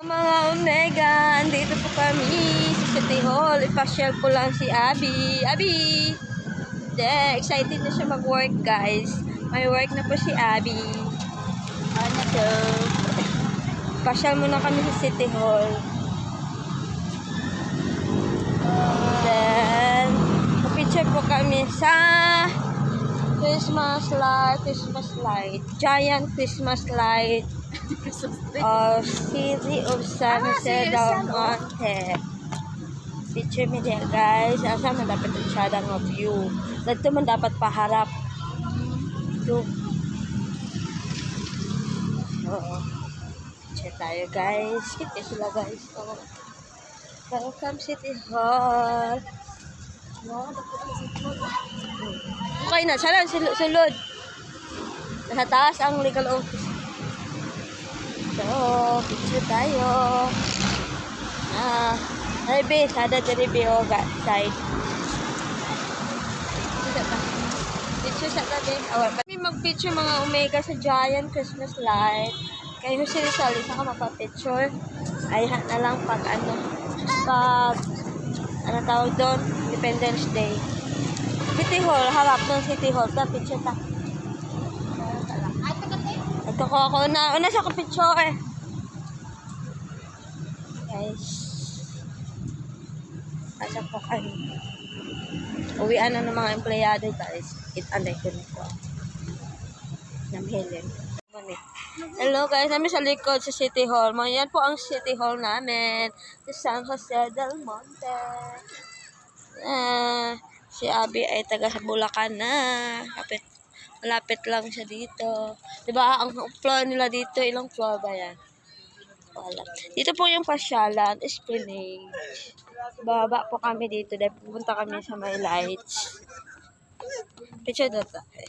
Mga Omega, andito po kami sa City Hall. Ipasyal ko lang si Abby. Abby! Excited na siya mag-work, guys. May work na po si Abby. Ano to? Pasyal muna kami sa City Hall. Then, picture po kami sa Christmas light. Giant Christmas light. City of San Jose del Monte. Picture me there, guys. Asa man dapat siya ng view. Dito man dapat paharap. Ito. Oo. Picture tayo, guys. Kita sila, guys. Oh. Welcome City Hall. Okay na. Saan sulod? Nasa taas ang legal office. So, picture tayo. Rebe, sada dari Bioga side. Picture sa tabi. Kami mag-picture mga Omega sa Giant Christmas light. Kaya Jose Rizal, isa ka mapapicture. Ay, na lang pag tawag doon, Independence Day. City Hall, harap ng City Hall. Picture ta. Ito ko ako una sa picture eh. Guys. Asa po kayo. Uwian na ng mga empleyado, guys. Anday ko nito. Namhilin. Hello guys, namin sa likod sa City Hall. Yan po ang City Hall namin. Sa San Jose del Monte. Si Abby ay taga sa Bulacan na. Malapit lang siya dito. Diba, ang floor nila dito, ilang floor ba yan? Wala. Dito po yung pasyalan, Esplanade. Baba po kami dito dahil pupunta kami sa may lights. Picture na tayo.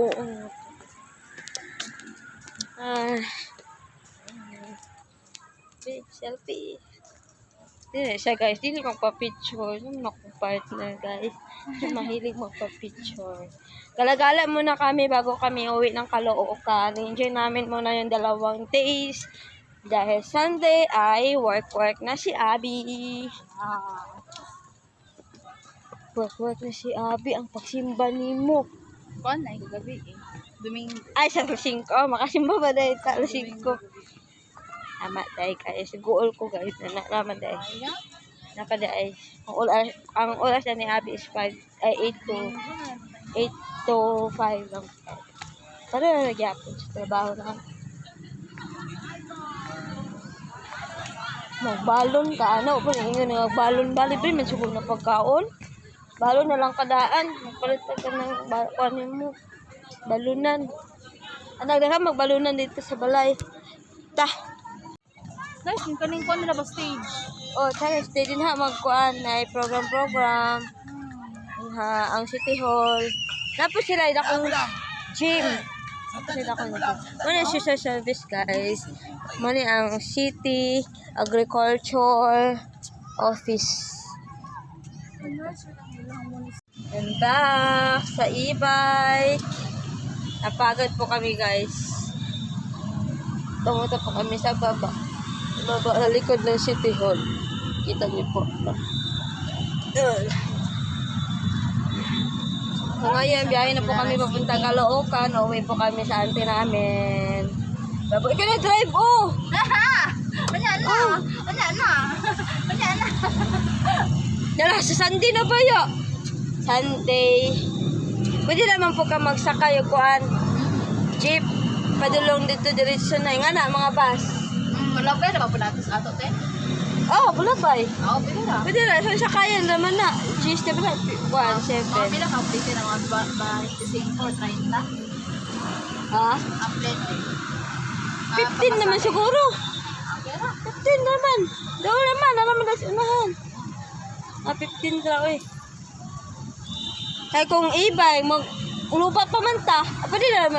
Oo. Selfie. Hindi siya, guys. Hindi magpa-picture. Yung partner, guys. Mahilig magpa-picture. Galagala muna kami bago kami uwi ng Caloocan. Enjoy namin muna yung 2 days. Dahil Sunday ay work na si Abby. Work na si Abby. Ang pagsimba ni mo. Kuan na gabi eh. Domingo. Ay, sa 5. Makasimba ba dahil sa 5? Tama dahil kayo. Siguol ko, guys. Naman dahil. Napa dahil. Ang oras na ni Abby is 8 to 5 lang. Pero na nagyapon sa trabaho na. Magbalon ka. Ano? Magbalon. Bali ba? May siguro na pagkaon. Balon na lang kadaan. Magpalit ka ng balon mo. Balunan. Anak na ka magbalunan dito sa balay. Guys, yung kaning kuan nila ba stage? Oh, sana stay din ha magkuan na program. Ang City Hall. Tapos sila akong gym. Muna siya sa service, guys. Muna ang City Agriculture Office. And back sa e-bike. Napagod po kami, guys. Tumunta po kami sa baba. Sa likod ng City Hall. Kita niyo po. So ngayon, biyahe na po kami papunta Caloocan. Uwi po kami sa auntie namin. Babo, ikaw na drive, oh! Wala na. Dala, sa Sunday na ba yun? Sunday. Pwede naman po ka magsakay yung kuan. Jeep. Padulong dito, diretso na. Nga na, mga bus. Wala ba na po natin sa ato, te? Oh, bulabay. Oo, pila na. Pwede na, sa sakayan naman na. Cheese na ba? 1.7. Mga pila ka update na mga bahising for 30. Ha? Update eh. 15 naman siguro. Pera. 15 naman. Daw naman, alam mo na sa unahan. 15 daw eh. Kaya kung e-bike, lupa pa man ta. Pwede na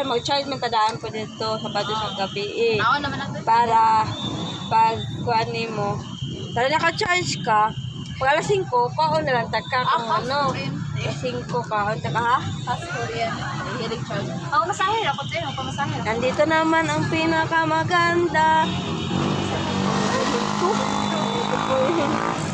mag-charge man tadaan po dito sa Sabado sa gabi eh. Ako naman natin. Para pag kuan mo. Para naka-charge ka, pag alas 5, paon na lang tagka kung ano. 5 ka. Unta ka ha? Fast Korean. Hilig siya. Ako masahil. Ako din. Ako masahil. Nandito naman ang pinakamaganda. Ito po yun.